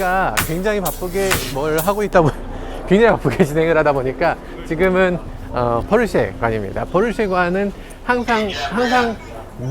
저희가 굉장히 바쁘게 뭘 하고 있다 굉장히 바쁘게 진행을 하다 보니까 지금은 포르쉐관입니다. 포르쉐관은 항상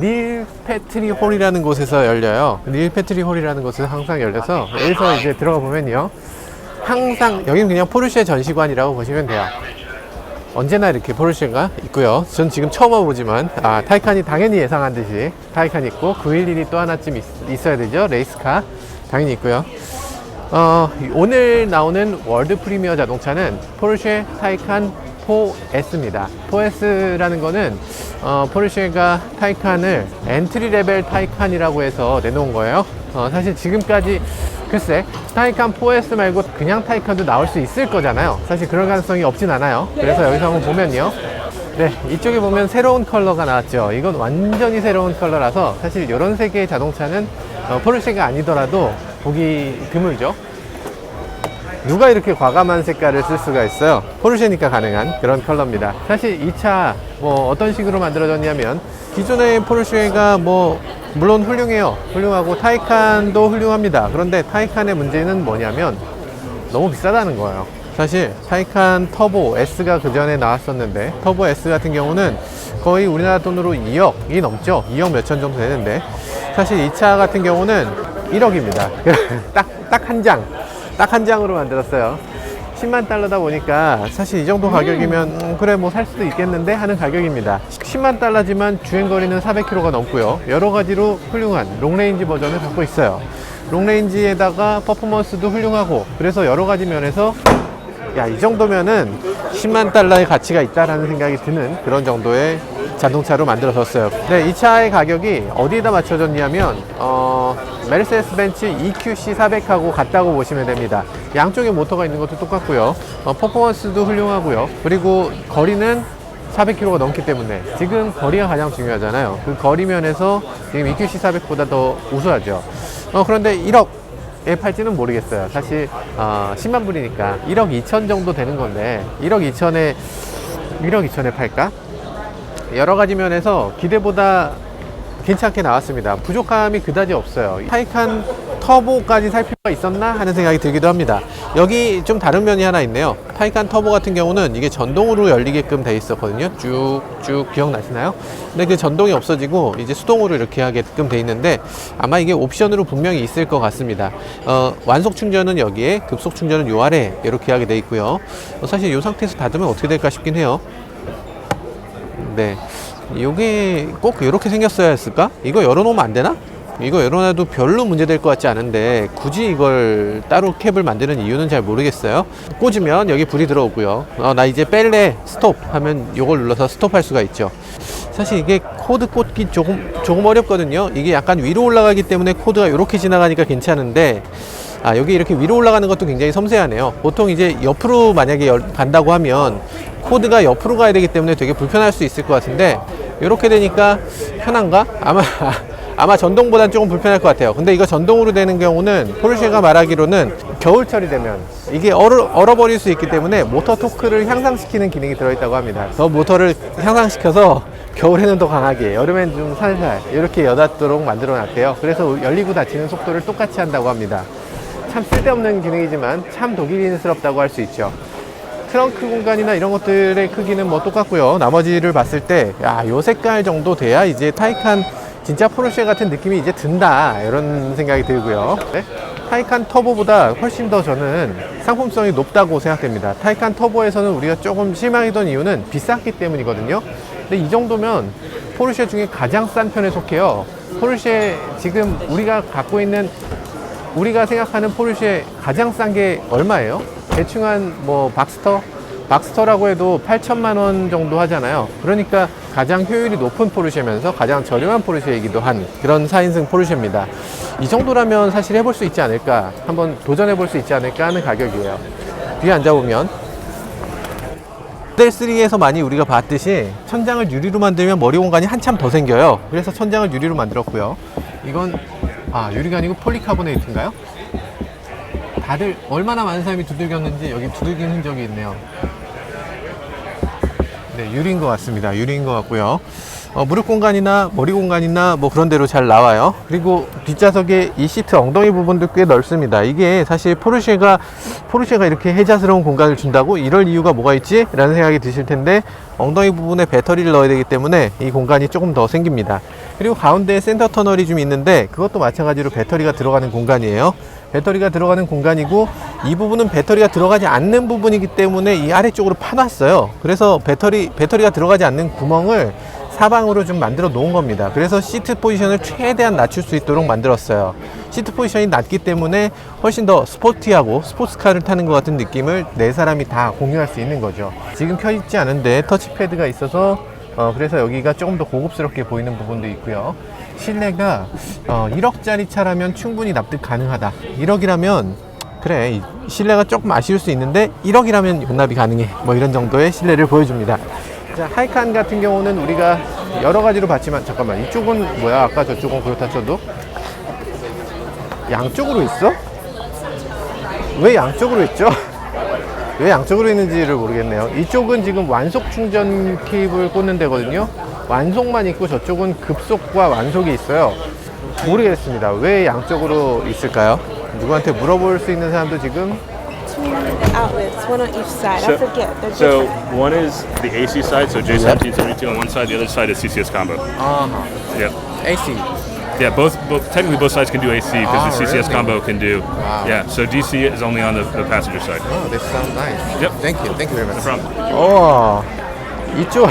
닐 패트리 홀이라는 곳에서 열려요. 닐 패트리 홀이라는 곳에서 항상 열려서 여기서 이제 들어가 보면요, 항상 여기는 그냥 포르쉐 전시관이라고 보시면 돼요. 언제나 이렇게 포르쉐가 있고요. 전 지금 처음 와보지만 타이칸이 당연히 예상한 듯이 타이칸이 있고 911이 또 하나쯤 있어야 되죠. 레이스카 당연히 있고요. 오늘 나오는 월드 프리미어 자동차는 포르쉐 타이칸 4S입니다. 4S라는 거는 포르쉐가 타이칸을 엔트리 레벨 타이칸이라고 해서 내놓은 거예요. 사실 지금까지 글쎄 타이칸 4S 말고 그냥 타이칸도 나올 수 있을 거잖아요. 사실 그럴 가능성이 없진 않아요. 그래서 여기서 한번 보면요, 네, 이쪽에 보면 새로운 컬러가 나왔죠. 이건 완전히 새로운 컬러라서 사실 이런 색의 자동차는 포르쉐가 아니더라도 보기 드물죠. 누가 이렇게 과감한 색깔을 쓸 수가 있어요? 포르쉐니까 가능한 그런 컬러입니다. 사실 이 차 뭐 어떤 식으로 만들어졌냐면, 기존의 포르쉐가 뭐 물론 훌륭하고 타이칸도 훌륭합니다. 그런데 타이칸의 문제는 뭐냐면 너무 비싸다는 거예요. 사실 타이칸 터보 S가 그 전에 나왔었는데, 터보 S 같은 경우는 거의 우리나라 돈으로 2억이 넘죠. 2억 몇천 정도 되는데, 사실 이 차 같은 경우는 1억입니다. 딱 한 장으로 만들었어요. 10만 달러다 보니까 사실 이 정도 가격이면 그래 뭐 살 수도 있겠는데 하는 가격입니다. 10만 달러지만 주행거리는 400km가 넘고요. 여러가지로 훌륭한 롱레인지 버전을 갖고 있어요. 롱레인지에다가 퍼포먼스도 훌륭하고, 그래서 여러가지 면에서 이 정도면은 10만 달러의 가치가 있다라는 생각이 드는 그런 정도의 자동차로 만들어졌어요. 네, 이 차의 가격이 어디에다 맞춰졌냐면 메르세데스 벤츠 EQC 400하고 같다고 보시면 됩니다. 양쪽에 모터가 있는 것도 똑같고요. 퍼포먼스도 훌륭하고요. 그리고 거리는 400km가 넘기 때문에 지금 거리가 가장 중요하잖아요. 그 거리 면에서 지금 EQC 400보다 더 우수하죠. 그런데 1억에 팔지는 모르겠어요. 사실 10만 불이니까 1억 2천 정도 되는 건데 1억 2천에 팔까? 여러 가지 면에서 기대보다 괜찮게 나왔습니다. 부족함이 그다지 없어요. 타이칸 터보까지 살 필요가 있었나 하는 생각이 들기도 합니다. 여기 좀 다른 면이 하나 있네요. 타이칸 터보 같은 경우는 이게 전동으로 열리게끔 돼 있었거든요. 쭉쭉 기억나시나요? 근데 그 전동이 없어지고 이제 수동으로 이렇게 하게끔 돼 있는데, 아마 이게 옵션으로 분명히 있을 것 같습니다. 완속 충전은 여기에, 급속 충전은 요 아래 이렇게 하게 돼 있고요. 사실 이 상태에서 닫으면 어떻게 될까 싶긴 해요. 네, 이게 꼭 이렇게 생겼어야 했을까? 이거 열어놓으면 안 되나? 이거 열어놔도 별로 문제될 것 같지 않은데 굳이 이걸 따로 캡을 만드는 이유는 잘 모르겠어요. 꽂으면 여기 불이 들어오고요. 나 이제 뺄래, 스톱 하면 이걸 눌러서 스톱할 수가 있죠. 사실 이게 코드 꽂기 조금 어렵거든요. 이게 약간 위로 올라가기 때문에 코드가 이렇게 지나가니까 괜찮은데, 여기 이렇게 위로 올라가는 것도 굉장히 섬세하네요. 보통 이제 옆으로 만약에 간다고 하면 코드가 옆으로 가야 되기 때문에 되게 불편할 수 있을 것 같은데, 이렇게 되니까 편한가? 아마 전동보단 조금 불편할 것 같아요. 근데 이거 전동으로 되는 경우는 포르쉐가 말하기로는 겨울철이 되면 이게 얼어버릴 수 있기 때문에 모터 토크를 향상시키는 기능이 들어있다고 합니다. 더 모터를 향상시켜서 겨울에는 더 강하게, 여름엔 좀 살살 이렇게 여닫도록 만들어 놨대요. 그래서 열리고 닫히는 속도를 똑같이 한다고 합니다. 참 쓸데없는 기능이지만 참 독일인스럽다고 할 수 있죠. 트렁크 공간이나 이런 것들의 크기는 뭐 똑같고요. 나머지를 봤을 때 요 색깔 정도 돼야 이제 타이칸 진짜 포르쉐 같은 느낌이 이제 든다, 이런 생각이 들고요. 네? 타이칸 터보보다 훨씬 더 저는 상품성이 높다고 생각됩니다. 타이칸 터보에서는 우리가 조금 실망했던 이유는 비쌌기 때문이거든요. 근데 이 정도면 포르쉐 중에 가장 싼 편에 속해요. 포르쉐 지금 우리가 생각하는 포르쉐 가장 싼 게 얼마예요? 대충 한 뭐 박스터라고 해도 8천만 원 정도 하잖아요. 그러니까 가장 효율이 높은 포르쉐면서 가장 저렴한 포르쉐이기도 한 그런 4인승 포르쉐입니다. 이 정도라면 사실 해볼 수 있지 않을까, 한번 도전해 볼 수 있지 않을까 하는 가격이에요. 뒤에 앉아보면 모델 3에서 많이 우리가 봤듯이 천장을 유리로 만들면 머리 공간이 한참 더 생겨요. 그래서 천장을 유리로 만들었고요. 이건 유리가 아니고 폴리카보네이트인가요? 다들 얼마나 많은 사람이 두들겼는지 여기 두들긴 흔적이 있네요. 네, 유리인 것 같습니다. 유리인 것 같고요. 무릎 공간이나 머리 공간이나 뭐 그런 데로 잘 나와요. 그리고 뒷좌석에 이 시트 엉덩이 부분도 꽤 넓습니다. 이게 사실 포르쉐가 이렇게 혜자스러운 공간을 준다고 이럴 이유가 뭐가 있지? 라는 생각이 드실 텐데, 엉덩이 부분에 배터리를 넣어야 되기 때문에 이 공간이 조금 더 생깁니다. 그리고 가운데에 센터 터널이 좀 있는데, 그것도 마찬가지로 배터리가 들어가는 공간이에요. 배터리가 들어가는 공간이고, 이 부분은 배터리가 들어가지 않는 부분이기 때문에 이 아래쪽으로 파놨어요. 그래서 배터리가 들어가지 않는 구멍을 사방으로 좀 만들어 놓은 겁니다. 그래서 시트 포지션을 최대한 낮출 수 있도록 만들었어요. 시트 포지션이 낮기 때문에 훨씬 더 스포티하고 스포츠카를 타는 것 같은 느낌을 네 사람이 다 공유할 수 있는 거죠. 지금 켜있지 않은데 터치패드가 있어서 그래서 여기가 조금 더 고급스럽게 보이는 부분도 있고요. 실내가 1억짜리 차라면 충분히 납득 가능하다. 1억이라면 그래, 실내가 조금 아쉬울 수 있는데 1억이라면 용납이 가능해, 뭐 이런 정도의 실내를 보여줍니다. 자, 하이칸 같은 경우는 우리가 여러 가지로 봤지만, 잠깐만, 이쪽은 뭐야? 아까 저쪽은 그렇다 쳐도 양쪽으로 있어? 왜 양쪽으로 있죠? 왜 양쪽으로 있는지를 모르겠네요. 이쪽은 지금 완속 충전 케이블 꽂는 데거든요. 완속만 있고 저쪽은 급속과 완속이 있어요. 모르겠습니다. 왜 양쪽으로 있을까요? 누구한테 물어볼 수 있는 사람도 지금. Two outlets, one on each side. I forget. They're So different. one is the AC side, so J1772 on one side. The other side is CCS combo. Yeah, AC. yeah. Both technically both sides can do AC because the CCS really? combo can do. Wow. Yeah, so DC is only on the passenger side. Oh, that sounds nice. Yep. Thank you very much. No problem. 이쪽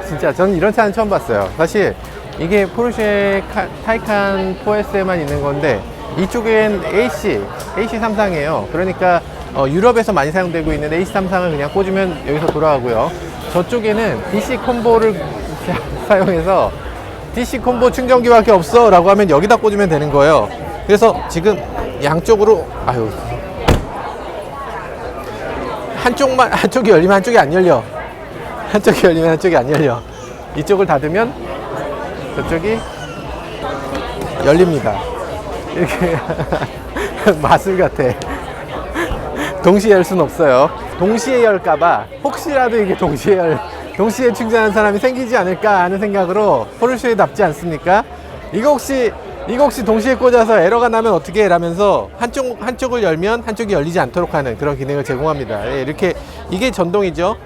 진짜 전 이런 차는 처음 봤어요. 사실 이게 포르쉐 타이칸 4S에만 있는 건데, 이쪽엔 AC3상이에요. 그러니까 유럽에서 많이 사용되고 있는 AC3상을 그냥 꽂으면 여기서 돌아가고요. 저쪽에는 DC 콤보를 사용해서 DC 콤보 충전기밖에 없어 라고 하면 여기다 꽂으면 되는 거예요. 그래서 지금 양쪽으로, 한쪽이 열리면 한쪽이 안 열려. 한쪽이 열리면 한쪽이 안 열려. 이쪽을 닫으면 저쪽이 열립니다. 이렇게 마술 같아. 동시에 열 순 없어요. 동시에 열까봐 혹시라도 이게 동시에 충전하는 사람이 생기지 않을까 하는 생각으로, 포르쉐답지 않습니까? 이거 혹시 동시에 꽂아서 에러가 나면 어떻게 해? 라면서 한쪽을 열면 한쪽이 열리지 않도록 하는 그런 기능을 제공합니다. 예, 이렇게, 이게 전동이죠.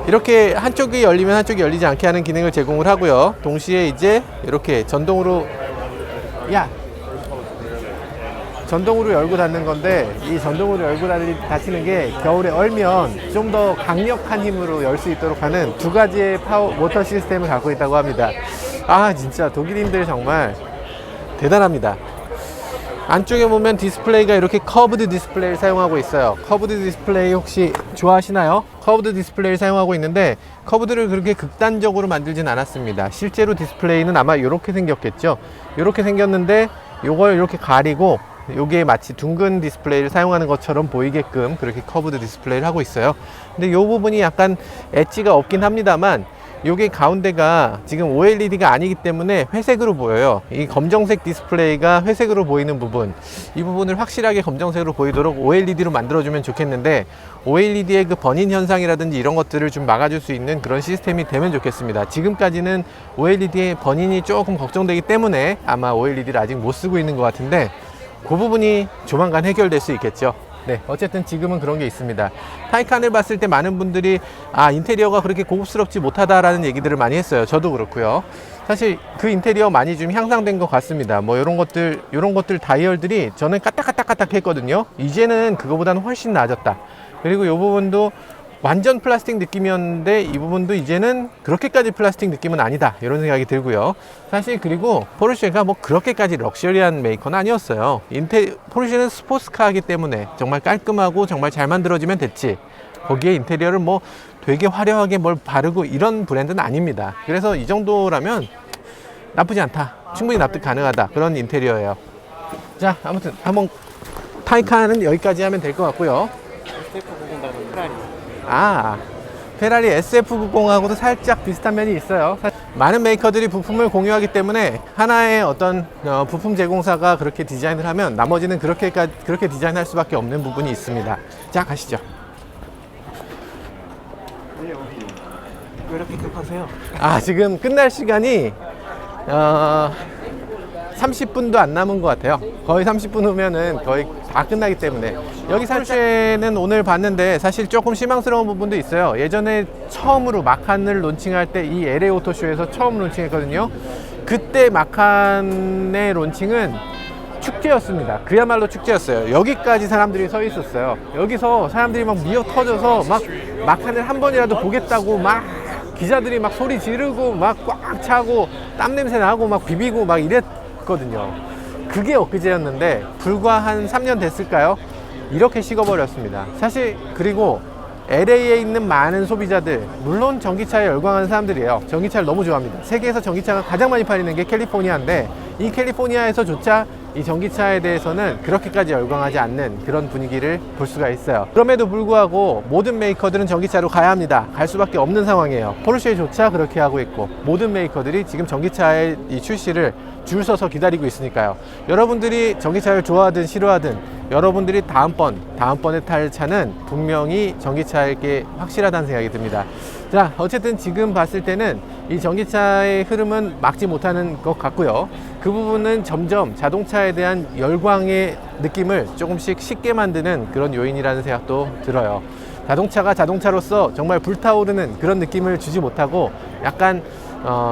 이렇게 한쪽이 열리면 한쪽이 열리지 않게 하는 기능을 제공을 하고요. 동시에 이제 이렇게 전동으로 열고 닫는 건데, 이 전동으로 열고 닫히는 게 겨울에 얼면 좀 더 강력한 힘으로 열 수 있도록 하는 두 가지의 모터 시스템을 갖고 있다고 합니다. 진짜 독일인들 정말 대단합니다. 안쪽에 보면 디스플레이가 이렇게 커브드 디스플레이를 사용하고 있어요. 커브드 디스플레이 혹시 좋아하시나요? 커브드 디스플레이를 사용하고 있는데, 커브드를 그렇게 극단적으로 만들진 않았습니다. 실제로 디스플레이는 아마 이렇게 생겼겠죠. 이렇게 생겼는데 요걸 이렇게 가리고 요게 마치 둥근 디스플레이를 사용하는 것처럼 보이게끔 그렇게 커브드 디스플레이를 하고 있어요. 근데 요 부분이 약간 엣지가 없긴 합니다만, 요게 가운데가 지금 OLED가 아니기 때문에 회색으로 보여요. 이 검정색 디스플레이가 회색으로 보이는 부분, 이 부분을 확실하게 검정색으로 보이도록 OLED로 만들어주면 좋겠는데, OLED의 그 번인 현상이라든지 이런 것들을 좀 막아줄 수 있는 그런 시스템이 되면 좋겠습니다. 지금까지는 OLED의 번인이 조금 걱정되기 때문에 아마 OLED를 아직 못 쓰고 있는 것 같은데, 그 부분이 조만간 해결될 수 있겠죠. 네, 어쨌든 지금은 그런 게 있습니다. 타이칸을 봤을 때 많은 분들이 인테리어가 그렇게 고급스럽지 못하다라는 얘기들을 많이 했어요. 저도 그렇고요. 사실 그 인테리어 많이 좀 향상된 것 같습니다. 뭐 이런 것들 다이얼들이 저는 까딱까딱까딱 했거든요. 이제는 그거보다는 훨씬 나아졌다. 그리고 이 부분도 완전 플라스틱 느낌이었는데, 이 부분도 이제는 그렇게까지 플라스틱 느낌은 아니다, 이런 생각이 들고요. 사실 그리고 포르쉐가 뭐 그렇게까지 럭셔리한 메이커는 아니었어요. 포르쉐는 스포츠카이기 때문에 정말 깔끔하고 정말 잘 만들어지면 됐지, 거기에 인테리어를 뭐 되게 화려하게 뭘 바르고 이런 브랜드는 아닙니다. 그래서 이 정도라면 나쁘지 않다, 충분히 납득 가능하다, 그런 인테리어예요. 자, 아무튼 한번 타이칸은 여기까지 하면 될 것 같고요. 페라리 SF90하고도 살짝 비슷한 면이 있어요. 많은 메이커들이 부품을 공유하기 때문에 하나의 어떤 부품 제공사가 그렇게 디자인을 하면 나머지는 그렇게 디자인할 수밖에 없는 부분이 있습니다. 자, 가시죠. 그래픽 나오세요. 아, 지금 끝날 시간이 30분도 안 남은 것 같아요. 거의 30분 후면은 거의 다 끝나기 때문에. 여기 포르쉐는 오늘 봤는데 사실 조금 실망스러운 부분도 있어요. 예전에 처음으로 마칸을 론칭할 때 이 LA 오토쇼에서 처음 론칭했거든요. 그때 마칸의 론칭은 축제였습니다. 그야말로 축제였어요. 여기까지 사람들이 서 있었어요. 여기서 사람들이 막 미어 터져서 막 마칸을 한 번이라도 보겠다고 막 기자들이 막 소리 지르고 막 꽉 차고 땀 냄새 나고 막 비비고 막 이랬거든요. 그게 엊그제였는데 불과 한 3년 됐을까요? 이렇게 식어버렸습니다. 사실 그리고 LA에 있는 많은 소비자들, 물론 전기차에 열광하는 사람들이에요. 전기차를 너무 좋아합니다. 세계에서 전기차가 가장 많이 팔리는 게 캘리포니아인데 이 캘리포니아에서조차 이 전기차에 대해서는 그렇게까지 열광하지 않는 그런 분위기를 볼 수가 있어요. 그럼에도 불구하고 모든 메이커들은 전기차로 가야 합니다. 갈 수밖에 없는 상황이에요. 포르쉐조차 그렇게 하고 있고 모든 메이커들이 지금 전기차의 이 출시를 줄 서서 기다리고 있으니까요. 여러분들이 전기차를 좋아하든 싫어하든 여러분들이 다음번에 탈 차는 분명히 전기차일 게 확실하다는 생각이 듭니다. 자, 어쨌든 지금 봤을 때는 이 전기차의 흐름은 막지 못하는 것 같고요. 그 부분은 점점 자동차에 대한 열광의 느낌을 조금씩 쉽게 만드는 그런 요인이라는 생각도 들어요. 자동차가 자동차로서 정말 불타오르는 그런 느낌을 주지 못하고 약간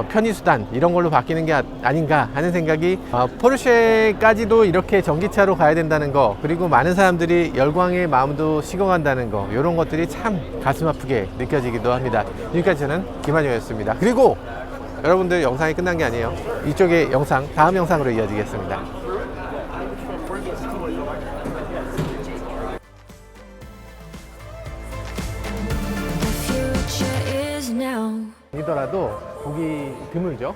편의수단 이런 걸로 바뀌는 게 아닌가 하는 생각이 포르쉐까지도 이렇게 전기차로 가야 된다는 거, 그리고 많은 사람들이 열광의 마음도 식어간다는 거, 이런 것들이 참 가슴 아프게 느껴지기도 합니다. 지금까지 저는 김한효였습니다. 그리고 여러분들 영상이 끝난 게 아니에요. 이쪽의 영상 다음 영상으로 이어지겠습니다. The future is now. 아니더라도 보기 드물죠.